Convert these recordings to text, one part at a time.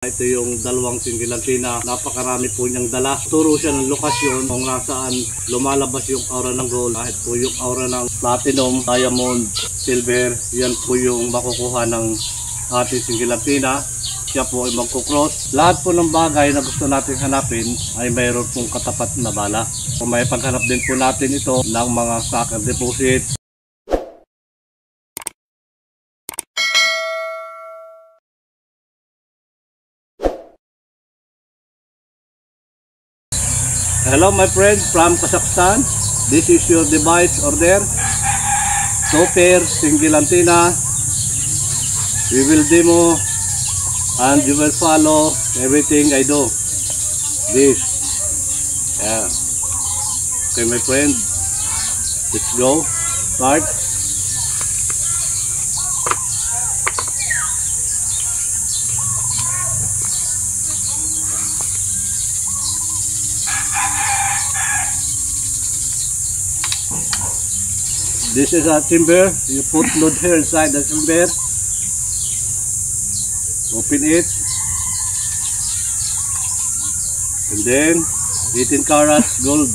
Ito yung dalawang singilantina, napakarami po niyang dala. Turo siya ng lokasyon kung nasaan lumalabas yung aura ng gold. Kahit po yung aura ng platinum, diamond, silver, yan po yung makukuha ng ating singilantina. Siya po ay magkukross. Lahat po ng bagay na gusto natin hanapin ay mayroon pong katapat na bala. Kung may paghanap din po natin ito ng mga sucker deposit. Hello my friend from Kazakhstan. This is your device order. 2 pair singilantina. We will demo and you will follow everything I do. This. Yeah. Okay my friend. Let's go. Start. This is a timber. You put load here inside the timber. Open it. And then 18 carats gold,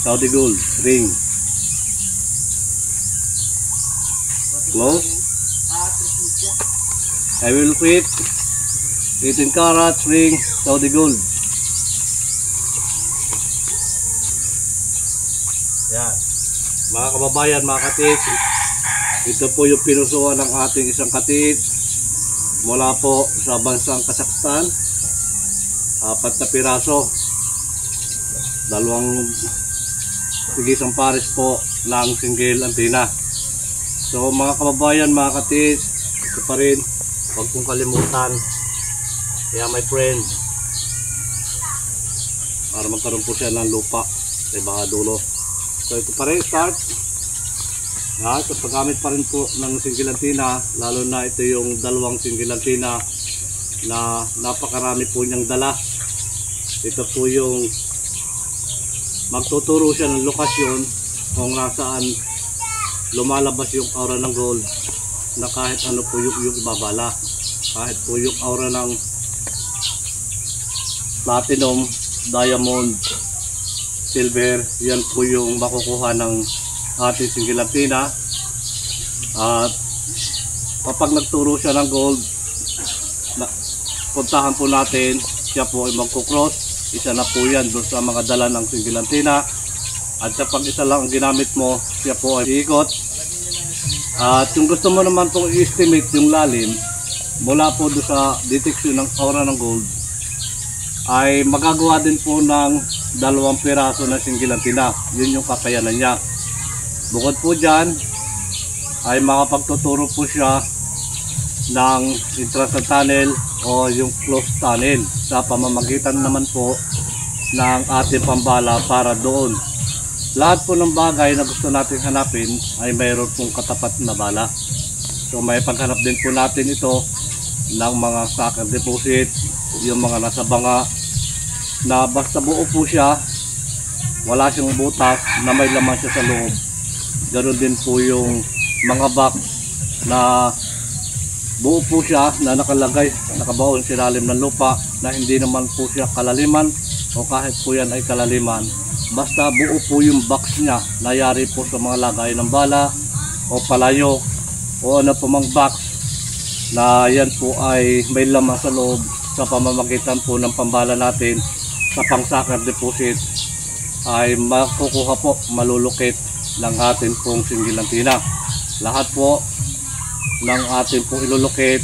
Saudi gold ring. Close. I will put 18 carats ring, Saudi gold. Yan. Mga kababayan, mga katis, ito po yung pinusuan ng ating isang katis mula po sa bansang Kazakhstan. 4 na piraso, 2 tigisang pares po ng single antenna. So mga kababayan, mga katis, ito pa rin, huwag pong kalimutan. Kaya my friend, para magkaroon po siya ng lupa sa baka dulo. So ito pa rin, start. Ito paggamit pa rin po ng singilantina, lalo na ito yung dalawang singilantina na napakarami po niyang dala. Ito po yung magtuturo siya ng lokasyon kung nasaan lumalabas yung aura ng gold, na kahit ano po yung ibabala. Kahit po yung aura ng platinum, diamond, silver, yan po yung makukuha ng ating singilantina. At kapag nagturo siya ng gold, puntahan po natin, siya po ay magkukross. Isa na po yan doon sa mga dala ng singilantina. At kapag isa lang ang ginamit mo, siya po ay ikot. At kung gusto mo naman pong i-estimate yung lalim mula po doon sa detection ng aura ng gold, ay magagawa din po ng 2 piraso na singilantina. Yun yung kakayanan niya. Bukod po dyan, ay makapagtuturo po siya ng entrance tunnel o yung closed tunnel sa pamamagitan naman po ng ating pambala para doon. Lahat po ng bagay na gusto natin hanapin ay mayroon pong katapat na bala. So may paghanap din po natin ito ng mga sucker deposit, yung mga nasa banga, na basta buo po siya, wala siyang butas, na may laman siya sa loob. Ganoon din po yung mga box na buo po siya, na nakalagay, nakabaon sa ilalim ng lupa, na hindi naman po siya kalaliman o kahit po yan ay kalaliman. Basta buo po yung box niya, nayari po sa mga lagay ng bala o palayo o ano po mang box, na yan po ay may laman sa loob sa pamamagitan po ng pambala natin sa pang sucker deposit, ay makukuha po, malulukit ng atin pong singilantina. Lahat po ng atin pong ilulukit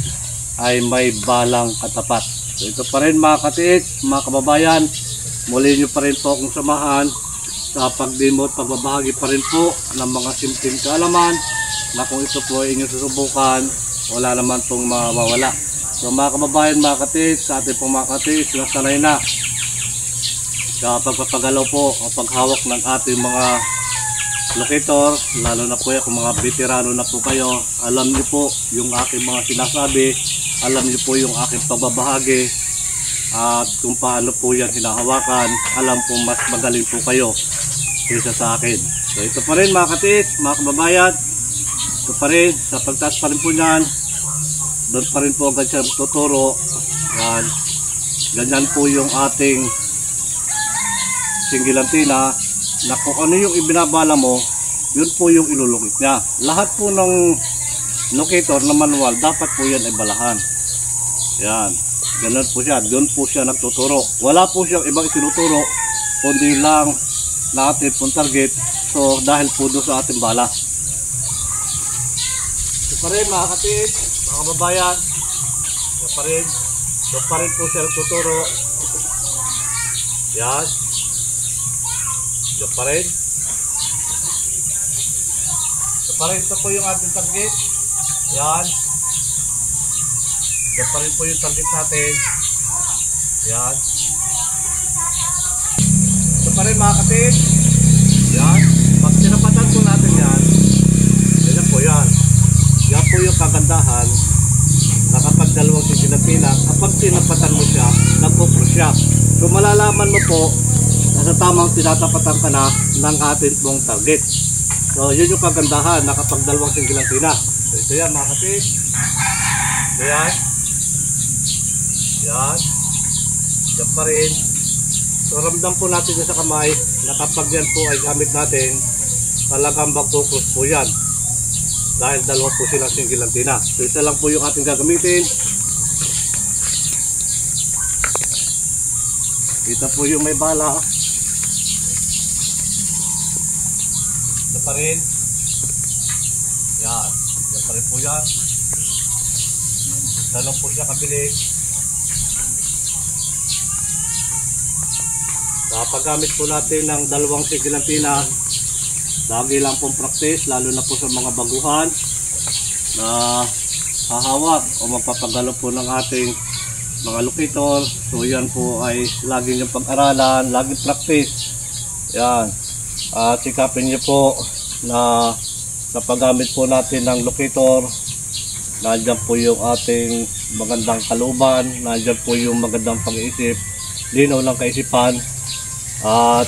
ay may balang katapat. So ito pa rin mga katiits, mga kababayan, muli nyo pa rin po akong samahan sa pagdemo at pagbabahagi pa rin po ng mga simpleng kaalaman na kung ito po ay inyong susubukan, wala naman pong mawawala. So mga kababayan, mga katiits, sa ating pong mga katiits, nasanay na sa pagpapagalaw po o paghawak ng ating mga locator, lalo na po kung mga veterano na po kayo, alam niyo po yung aking mga sinasabi, alam niyo po yung aking pagbabahagi, at kung paano po yan hinahawakan, alam po mas magaling po kayo kaysa sa akin. So ito pa rin mga katiits, mga kababayan, ito pa rin, sa pagtaas pa rin po niyan, doon pa rin po agad siya tuturo Yan. Ganyan po yung ating single antenna na kung ano yung ibinabala mo, yun po yung ilulukit niya. Lahat po ng locator na manual, dapat po yan ay balahan. Yan. Ganun po siya. Doon po siya nagtuturo. Wala po siyang ibang itinuturo, kundi lang natin pong target. So, dahil po doon sa ating bala. Ito pa rin mga kapit, mga kababayan. Ito pa rin. Ito pa rin po siya nagtuturo. Yan. Ito pa rin. Ito pa rin. Ito po yung ating target. Yan. Ito pa rin po yung target natin. Yan. Ito pa rin mga kapit. Yan. Pag sinapatan po natin yan, yan po yan. Yan po yung kagandahan na kapag dalawang single antenna, kapag sinapatan mo siya, nagpo-cross siya. So malalaman mo po na sa tamang tinatapatan ka na ng ating pong target. So yun yung kagandahan na kapag dalawang single antenna. So ito yan mga kapit. Ito yan. Yan. Yan pa rin. So ramdam po natin sa kamay na kapag yan po ay gamit natin, talagang magpo-cross po yan. Dahil dalawa po silang single antenna. So isa lang po yung ating gagamitin. Ito po yung may bala. Ito pa rin. Yan. Yan pa rin po yan. Dalawang po siya kabili. Sa paggamit po natin ng dalawang single antenna, lagi lang pong practice, lalo na po sa mga baguhan na hahawak o magpapagalo po ng ating mga locator. So yan po ay lagi niyong pag-aralan, lagi practice. Yan. At sikapin niyo po na sa paggamit po natin ng locator, nandiyan po yung ating magandang kalooban, nandiyan po yung magandang pag-iisip, linaw ng kaisipan, at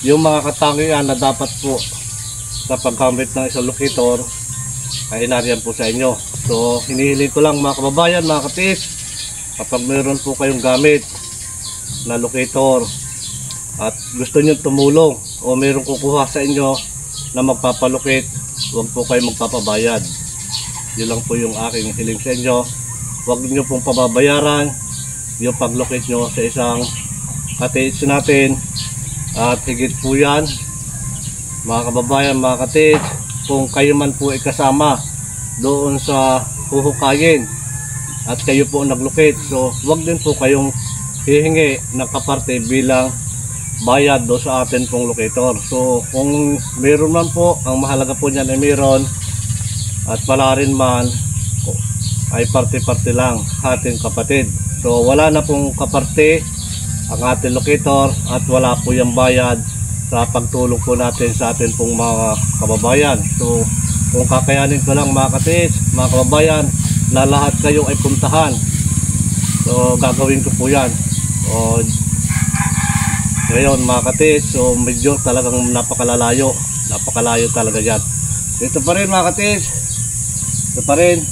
yung mga katangian na dapat po sa paggamit ng isang locator ay inariyan po sa inyo. So hinihiling ko lang mga kababayan, mga katis, kapag mayroon po kayong gamit na locator at gusto nyo tumulong o mayroon kukuha sa inyo na magpapalocate, huwag po kayo magpapabayad. Yun lang po yung aking hiling sa inyo. Huwag nyo pong pababayaran yung paglocate nyo sa isang katis natin. At higit po yan mga kababayan, mga katis, kung kayo man po ay kasama doon sa huhukayin at kayo po naglocate, so wag din po kayong hihingi ng kaparte bilang bayad do sa atin pong locator. So kung meron man po, ang mahalaga po niyan ay meron, at wala rin man ay parte-parte lang ating kapatid. So wala na pong kaparte ang ating locator at wala po yung bayad sa pagtulong po natin sa atin pong mga kababayan. So kung kakayanin ko lang mga katis, mga kababayan, na lahat kayo ay puntahan, so gagawin ko po yan. So ngayon mga katis, so medyo talagang napakalayo talaga yan. Ito pa rin mga katis, ito pa rin,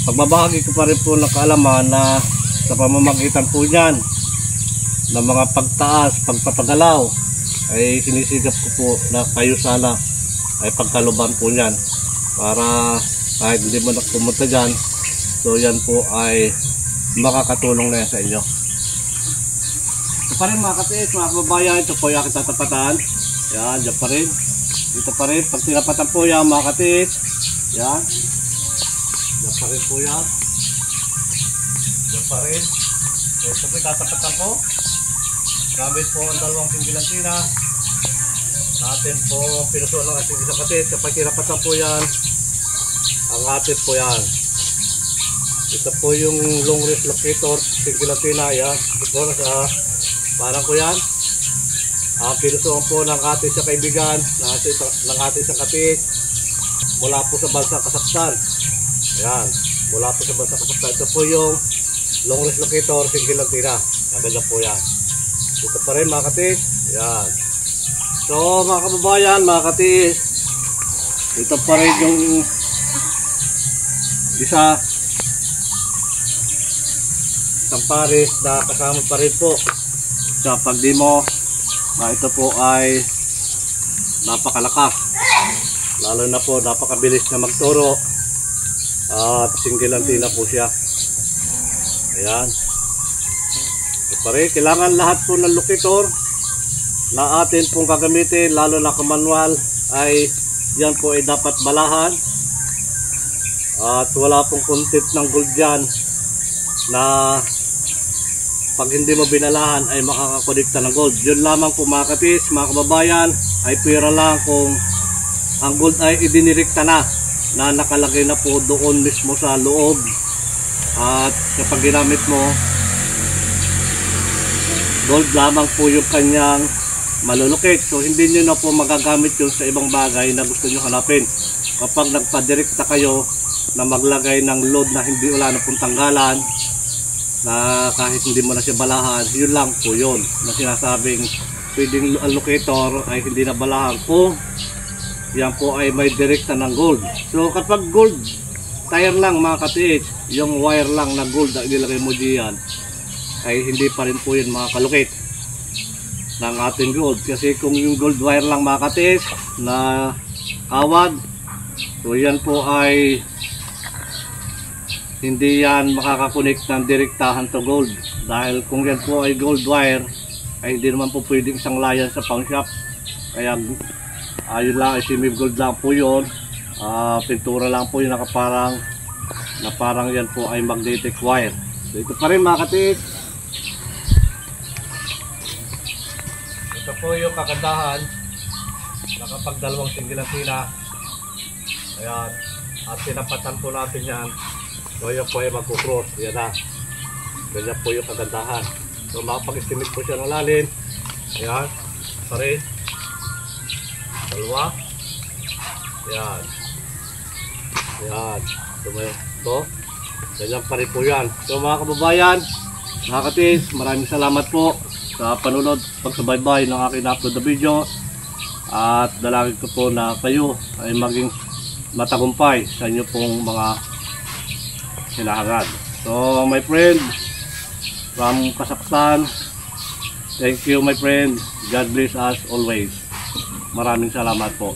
pagbabahagi ko pa rin po ng kaalaman na sa pamamagitan po niyan ng mga pagtaas, pagpapagalaw, ay sinisigap ko po na kayo sana ay pagkaluban po niyan para kahit hindi mo na pumunta dyan, so yan po ay makakatulong na yan sa inyo. Ito pa rin mga katis, mga kababayan, ito po yung aking tatapatan. Yan, dyan pa rin. Ito pa rin, pag tinapatan po yan mga katis, yan, dyan pa rin po yan. Yan pa rin. So, ito po tatapatan ko. Gamit po ang dalawang single antenna. Natin po pinusuan ng ating isang katis. Kapag tinapatan po yan, ang atin po yan. Ito po yung long range locator, single antenna. Yan. Ito po nasa parang ko yan. Ang pinusuan po ng ating sa kaibigan, ng ating isang katis, mula po sa bansang Kazakhstan. Yan. Mula po sa bansang Kazakhstan. Ito po yung long range locator, single antenna. Ganyan po yan. Ito pa rin mga katis. Yan. So mga kababayan, mga katis, ito pa rin yung isa. isang pares na kasama pa rin po sa pagdimo. Ito po ay napakalakas, lalo na po napakabilis na magturo at single antenna po siya. Ayan, pare, kailangan lahat po ng locator na atin pong gagamitin, lalo na kung manual, ay yan po ay dapat balahan at wala pong content ng gold dyan na pag hindi mo binalahan ay makakakonekta ng gold. Yun lamang po mga katis, mga kababayan, ay pera lang kung ang gold ay idinirekta na nakalagay na po doon mismo sa loob, at kapag ginamit mo, gold lamang po yung kanyang malulukit. So hindi nyo na po magagamit yun sa ibang bagay na gusto nyo hanapin. Kapag nagpadirekta kayo na maglagay ng load na hindi wala na pong tanggalan, na kahit hindi mo na siya balahan, yun lang po yun na sinasabing pwedeng allocator ay hindi na balahan kung yan po ay may direkta ng gold. So kapag gold tire lang mga katiit, yung wire lang na gold na ilagay mo diyan, ay hindi pa rin po yun mga kalukit ng ating gold. Kasi kung yung gold wire lang mga katiit na kawad, so yan po ay hindi yan makakakonect ng direktahan to gold. Dahil kung yan po ay gold wire, ay hindi naman po pwedeng isang layan sa pawn shop. Kaya ayun lang, semi gold lang po yun. Pintura lang po yun na parang yan po ay magnetic wire. So ito pa rin mga katit. Ito po yung kagandahan na kapag dalawang single antenna, ayan, at tinapatan po natin yan, so yan po ay magkukross. Yan na, ganyan po yung kagandahan. So makapag-estimate po siya ng lalim. Ayan, pa rin, dalawa, ayan, ayan, ito, ganyan pa rin po yan. So mga kababayan, mga katis, maraming salamat po sa panunod, pagsubaybay ng aking upload na video, at dalangin ko po na kayo ay maging matagumpay sa inyo pong mga hinahangad. So my friend from Kazakhstan, thank you my friend, God bless us always. Maraming salamat po.